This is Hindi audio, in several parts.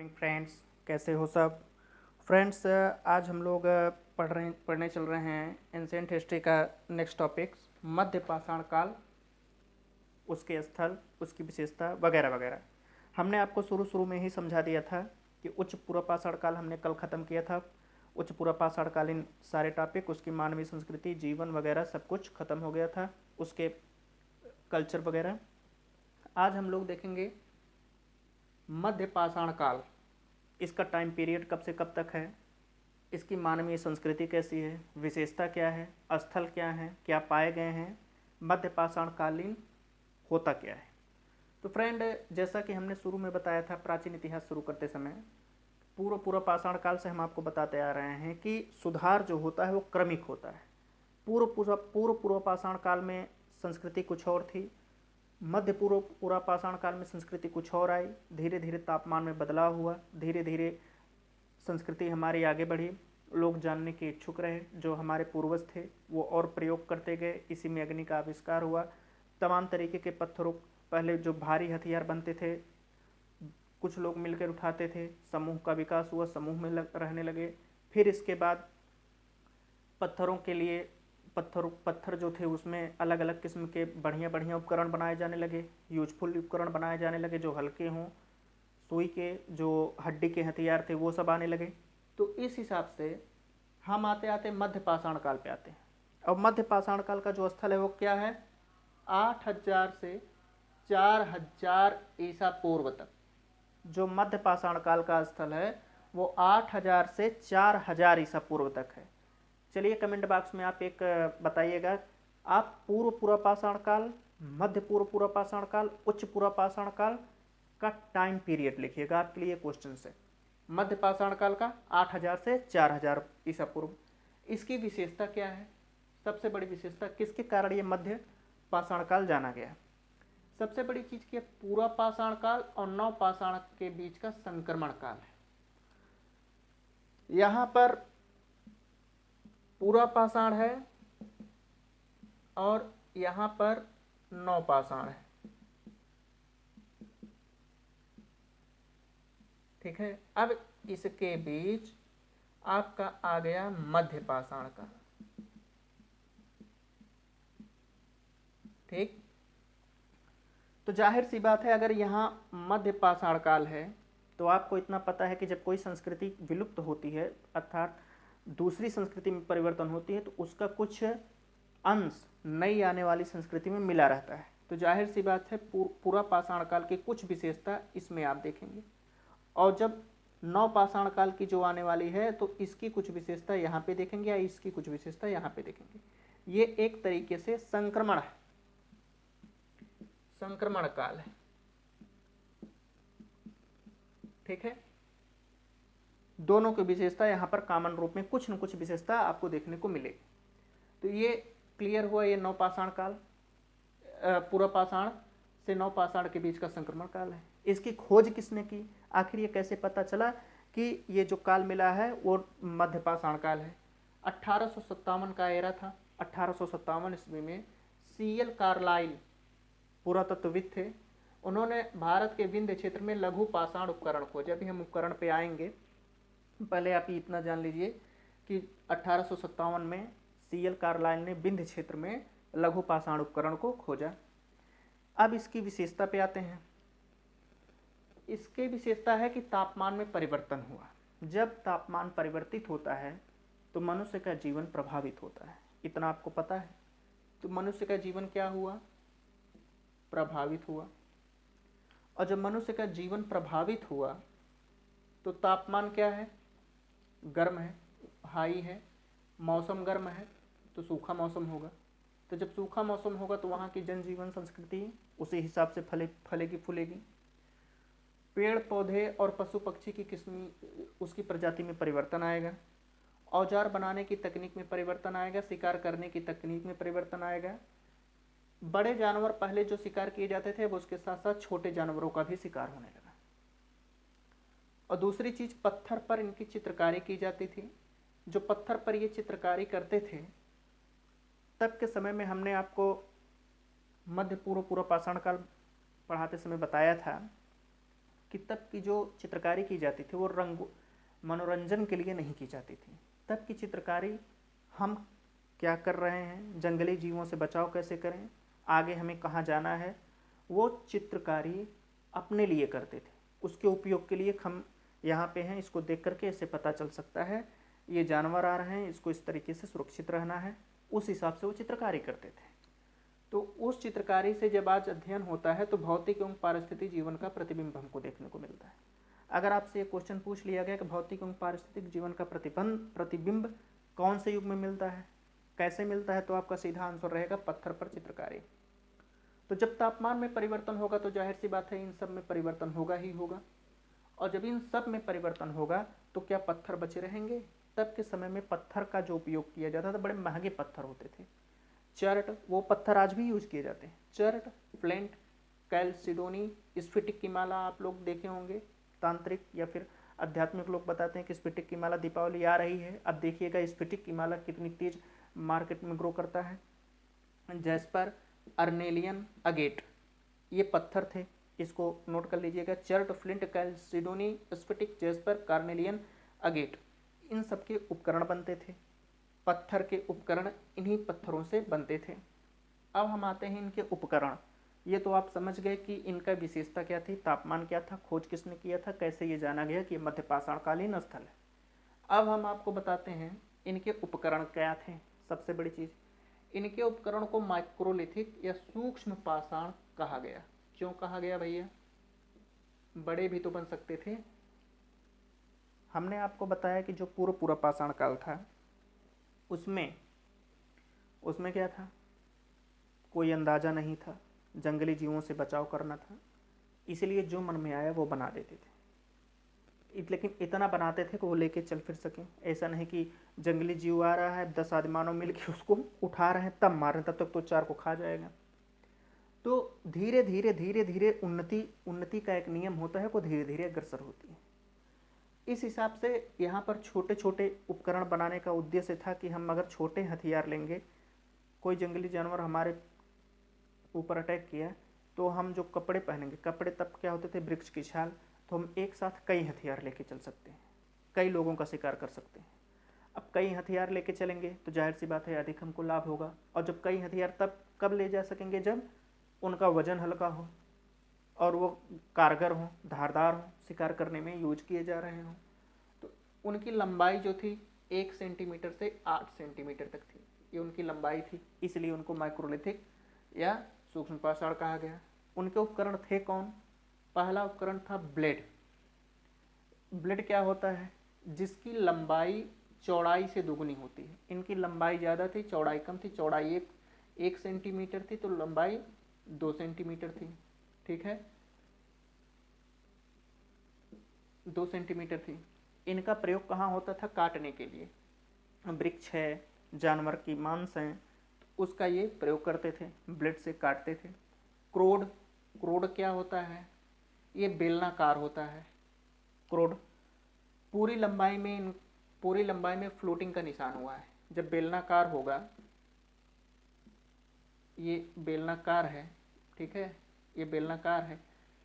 मॉर्निंग फ्रेंड्स, कैसे हो सब। फ्रेंड्स, आज हम लोग पढ़ने चल रहे हैं एंशिएंट हिस्ट्री का नेक्स्ट टॉपिक, मध्य पाषाण काल, उसके स्थल, उसकी विशेषता वगैरह वगैरह। हमने आपको शुरू शुरू में ही समझा दिया था कि उच्च पूर्व पाषाण काल हमने कल ख़त्म किया था। उच्च पूर्व पाषाण कालीन सारे टॉपिक, उसकी मानवीय संस्कृति, जीवन वगैरह सब कुछ ख़त्म हो गया था, उसके कल्चर वगैरह। आज हम लोग देखेंगे मध्य पाषाण काल, इसका टाइम पीरियड कब से कब तक है, इसकी मानवीय संस्कृति कैसी है, विशेषता क्या है, स्थल क्या है, क्या पाए गए हैं, मध्य पाषाण कालीन होता क्या है। तो फ्रेंड, जैसा कि हमने शुरू में बताया था प्राचीन इतिहास शुरू करते समय, पूर्व पाषाण काल से हम आपको बताते आ रहे हैं कि सुधार जो होता है वो क्रमिक होता है। पूर्व पाषाण काल में संस्कृति कुछ और थी, मध्य पूर्व पाषाण काल में संस्कृति कुछ और आई, धीरे धीरे तापमान में बदलाव हुआ, धीरे धीरे संस्कृति हमारी आगे बढ़ी, लोग जानने के इच्छुक रहे, जो हमारे पूर्वज थे वो और प्रयोग करते गए, इसी में अग्नि का आविष्कार हुआ। तमाम तरीके के पत्थरों, पहले जो भारी हथियार बनते थे कुछ लोग मिलकर उठाते थे, समूह का विकास हुआ, समूह में रहने लगे। फिर इसके बाद पत्थरों के लिए पत्थर जो थे उसमें अलग अलग किस्म के बढ़िया बढ़िया उपकरण बनाए जाने लगे, यूजफुल उपकरण बनाए जाने लगे जो हल्के हों, सुई के जो हड्डी के हथियार थे वो सब आने लगे। तो इस हिसाब से हम आते आते मध्य पाषाण काल पे आते हैं। अब मध्य पाषाण काल का जो स्थल है वो क्या है, 8000 से 4000 ईसा पूर्व तक जो मध्य पाषाण काल का स्थल है वो 8000 से 4000 ईसा पूर्व तक है। चलिए कमेंट बॉक्स में आप एक बताइएगा, आप पूर्व पाषाण काल, मध्य पूर्व पाषाण काल, उच्च पूर्व पाषाण काल का टाइम पीरियड लिखिएगा, आपके लिए क्वेश्चन है। मध्य पाषाण काल का 8000 से 4000 ईसा पूर्व, इसकी विशेषता क्या है, सबसे बड़ी विशेषता किसके कारण ये मध्य पाषाण काल जाना गया। सबसे बड़ी चीज की पूर्व पाषाण काल और नव पाषाण के बीच का संक्रमण काल है। यहां पर पूर्व पाषाण है और यहां पर नव पाषाण है, ठीक है। अब इसके बीच आपका आ गया मध्य पाषाण का, ठीक। तो जाहिर सी बात है, अगर यहाँ मध्य पाषाण काल है तो आपको इतना पता है कि जब कोई संस्कृति विलुप्त होती है अर्थात दूसरी संस्कृति में परिवर्तन होती है तो उसका कुछ अंश नई आने वाली संस्कृति में मिला रहता है। तो जाहिर सी बात है पूरा पाषाण काल की कुछ विशेषता इसमें आप देखेंगे, और जब नव पाषाण काल की जो आने वाली है तो इसकी कुछ विशेषता यहाँ पे देखेंगे या इसकी कुछ विशेषता यहाँ पे देखेंगे। ये एक तरीके से संक्रमण है, संक्रमण काल है, ठीक है। दोनों की विशेषता यहाँ पर कॉमन रूप में कुछ न कुछ विशेषता आपको देखने को मिलेगी। तो ये क्लियर हुआ, ये नव पाषाण काल पूर्व पाषाण से नव पाषाण के बीच का संक्रमण काल है। इसकी खोज किसने की, आखिर ये कैसे पता चला कि ये जो काल मिला है वो मध्य पाषाण काल है। 1857 का एरा था। 1857 ईस्वी में CL कार्लाइल पुरातत्वविद थे, उन्होंने भारत के विंध्य क्षेत्र में लघु पाषाण उपकरण खोजे। अभी हम उपकरण पे आएंगे, पहले आप इतना जान लीजिए कि 1857 में CL कार्लाइल ने विंध्य क्षेत्र में लघु पाषाण उपकरण को खोजा। अब इसकी विशेषता पे आते हैं। इसकी विशेषता है कि तापमान में परिवर्तन हुआ। जब तापमान परिवर्तित होता है तो मनुष्य का जीवन प्रभावित होता है, इतना आपको पता है। तो मनुष्य का जीवन क्या हुआ, प्रभावित हुआ। और जब मनुष्य का जीवन प्रभावित हुआ तो तापमान क्या है, गर्म है, हाई है, मौसम गर्म है तो सूखा मौसम होगा। तो जब सूखा मौसम होगा तो वहाँ की जनजीवन संस्कृति उसी हिसाब से फलेगी फूलेगी। पेड़ पौधे और पशु पक्षी की किस्म, उसकी प्रजाति में परिवर्तन आएगा। औजार बनाने की तकनीक में परिवर्तन आएगा, शिकार करने की तकनीक में परिवर्तन आएगा। बड़े जानवर पहले जो शिकार किए जाते थे वो उसके साथ साथ छोटे जानवरों का भी शिकार होने लगा। और दूसरी चीज, पत्थर पर इनकी चित्रकारी की जाती थी। जो पत्थर पर ये चित्रकारी करते थे तब के समय में हमने आपको मध्य पूर्व पाषाण काल पढ़ाते समय बताया था कि तब की जो चित्रकारी की जाती थी वो रंग मनोरंजन के लिए नहीं की जाती थी। तब की चित्रकारी हम क्या कर रहे हैं, जंगली जीवों से बचाव कैसे करें, आगे हमें कहाँ जाना है, वो चित्रकारी अपने लिए करते थे। उसके उपयोग के लिए हम यहाँ पे हैं, इसको देख करके इससे पता चल सकता है ये जानवर आ रहे हैं, इसको इस तरीके से सुरक्षित रहना है, उस हिसाब से वो चित्रकारी करते थे। तो उस चित्रकारी से जब आज अध्ययन होता है तो भौतिक एवं पारिस्थितिक जीवन का प्रतिबिंब हमको देखने को मिलता है। अगर आपसे ये क्वेश्चन पूछ लिया गया कि भौतिक एवं पारिस्थितिक जीवन का प्रतिबिंब कौन से युग में मिलता है, कैसे मिलता है, तो आपका सीधा आंसर रहेगा पत्थर पर चित्रकारी। तो जब तापमान में परिवर्तन होगा तो जाहिर सी बात है इन सब में परिवर्तन होगा ही होगा, और जब इन सब में परिवर्तन होगा तो क्या पत्थर बचे रहेंगे? तब के समय में पत्थर का जो उपयोग किया जाता था बड़े महंगे पत्थर होते थे। चर्ट, वो पत्थर आज भी यूज किए जाते हैं। चर्ट, फ्लेंट, कैल्सिडोनी, स्फटिक की माला आप लोग देखे होंगे। तांत्रिक या फिर आध्यात्मिक लोग बताते हैं कि स्फटिक की माला दीपावली आ रही है, अब देखिएगा स्फटिक की माला कितनी तेज मार्केट में ग्रो करता है। जैस्पर, अर्नेलियन, अगेट, ये पत्थर थे, इसको नोट कर लीजिएगा। चर्ट, फ्लिंट, कैल्सिडोनी, स्फटिक, जैस्पर, कार्नेलियन, अगेट, इन सब के उपकरण बनते थे। पत्थर के उपकरण इन्हीं पत्थरों से बनते थे। अब हम आते हैं इनके उपकरण। ये तो आप समझ गए कि इनका विशेषता क्या थी, तापमान क्या था, खोज किसने किया था, कैसे ये जाना गया कि मध्य पाषाणकालीन स्थल है। अब हम आपको बताते हैं इनके उपकरण क्या थे। सबसे बड़ी चीज़, इनके उपकरण को माइक्रोलिथिक या सूक्ष्म पाषाण कहा गया। क्यों कहा गया भैया? बड़े भी तो बन सकते थे। हमने आपको बताया कि जो पूरा पाषाण काल था उसमें क्या था, कोई अंदाज़ा नहीं था, जंगली जीवों से बचाव करना था, इसलिए जो मन में आया वो बना देते थे। लेकिन इतना बनाते थे कि वो लेके चल फिर सकें। ऐसा नहीं कि जंगली जीव आ रहा है 10 आदमी मानव मिल के उसको उठा रहे हैं तब मार रहे हैं, तब तक तो 4 को खा जाएगा। तो धीरे धीरे उन्नति का एक नियम होता है, वो धीरे धीरे अग्रसर होती है। इस हिसाब से यहाँ पर छोटे छोटे उपकरण बनाने का उद्देश्य था कि हम अगर छोटे हथियार लेंगे, कोई जंगली जानवर हमारे ऊपर अटैक किया तो हम जो कपड़े पहनेंगे, कपड़े तब क्या होते थे, वृक्ष की छाल, तो हम एक साथ कई हथियार लेके चल सकते हैं, कई लोगों का शिकार कर सकते हैं। अब कई हथियार लेके चलेंगे तो जाहिर सी बात है अधिक हमको लाभ होगा, और जब कई हथियार तब कब ले जा सकेंगे, जब उनका वजन हल्का हो और वो कारगर हों, धारदार हों, शिकार करने में यूज किए जा रहे हों। तो उनकी लंबाई जो थी 1 सेंटीमीटर से 8 सेंटीमीटर तक थी, ये उनकी लंबाई थी, इसलिए उनको माइक्रोलिथिक या सूक्ष्म पाषाण कहा गया। उनके उपकरण थे कौन? पहला उपकरण था ब्लेड। ब्लेड क्या होता है? जिसकी लंबाई चौड़ाई से दोगुनी होती है। इनकी लंबाई ज़्यादा थी, चौड़ाई कम थी। चौड़ाई 1 सेंटीमीटर थी तो लंबाई 2 सेंटीमीटर थी, ठीक है, 2 सेंटीमीटर थी। इनका प्रयोग कहाँ होता था? काटने के लिए। वृक्ष है, जानवर की मांस है, तो उसका ये प्रयोग करते थे, ब्लेड से काटते थे। क्रोड, क्रोड क्या होता है? ये बेलनाकार होता है। क्रोड पूरी लंबाई में फ्लोटिंग का निशान हुआ है। जब बेलनाकार होगा, ये बेलनाकार है, ठीक है, ये बेलनाकार है,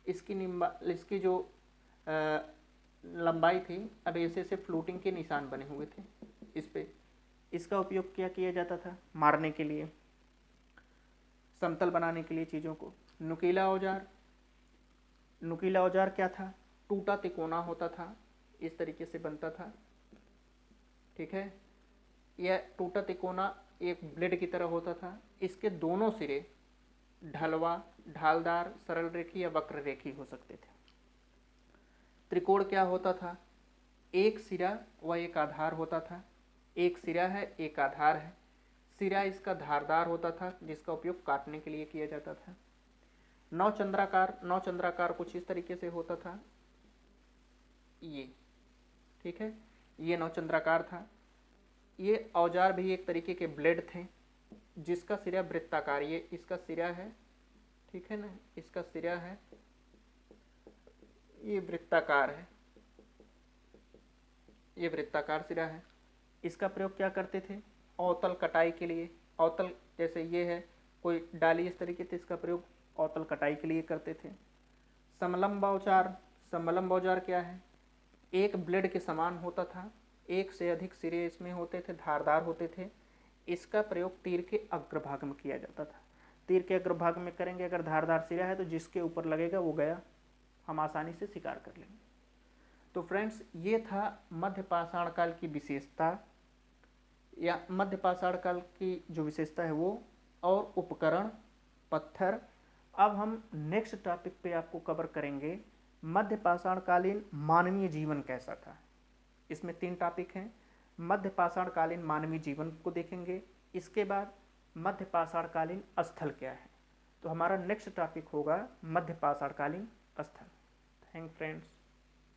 इसकी जो लंबाई थी, अब ऐसे फ्लोटिंग के निशान बने हुए थे इस पे। इसका उपयोग क्या किया जाता था? मारने के लिए, समतल बनाने के लिए चीज़ों को। नुकीला औजार, नुकीला औजार क्या था? टूटा तिकोना होता था, इस तरीके से बनता था, ठीक है। यह टूटा तिकोना एक ब्लेड की तरह होता था। इसके दोनों सिरे ढलवा, ढालदार, सरल रेखी या वक्र रेखी हो सकते थे। त्रिकोण क्या होता था? एक सिरा व एक आधार होता था। एक सिरा है, एक आधार है। सिरा इसका धारदार होता था जिसका उपयोग काटने के लिए किया जाता था। नौचंद्राकार, नौचंद्राकार कुछ इस तरीके से होता था, ये, ठीक है, ये नौचंद्राकार था। ये औजार भी एक तरीके के ब्लेड थे जिसका सिरा वृत्ताकार, ये इसका सिरा है, ठीक है ना, इसका सिरा है, ये वृत्ताकार है, ये वृत्ताकार सिरा है। इसका प्रयोग क्या करते थे? अवतल कटाई के लिए। अवतल जैसे ये है, कोई डाली इस तरीके से, इसका प्रयोग अवतल कटाई के लिए करते थे। समलंब औजार, संबलम औजार क्या है? एक ब्लेड के समान होता था, एक से अधिक सिरे इसमें होते थे, धारदार होते थे। इसका प्रयोग तीर के अग्रभाग में किया जाता था। तीर के अग्रभाग में करेंगे, अगर धारदार सिरा है तो जिसके ऊपर लगेगा वो गया, हम आसानी से शिकार कर लेंगे। तो फ्रेंड्स, ये था मध्य पाषाण काल की विशेषता, या मध्य पाषाण काल की जो विशेषता है वो, और उपकरण, पत्थर। अब हम नेक्स्ट टॉपिक पे आपको कवर करेंगे मध्य पाषाण कालीन मानवीय जीवन कैसा था। इसमें 3 टॉपिक हैं। मध्य पाषाण कालीन मानवीय जीवन को देखेंगे, इसके बाद मध्य पाषाण कालीन स्थल क्या है। तो हमारा नेक्स्ट टॉपिक होगा मध्य पाषाण कालीन स्थल। Thank friends.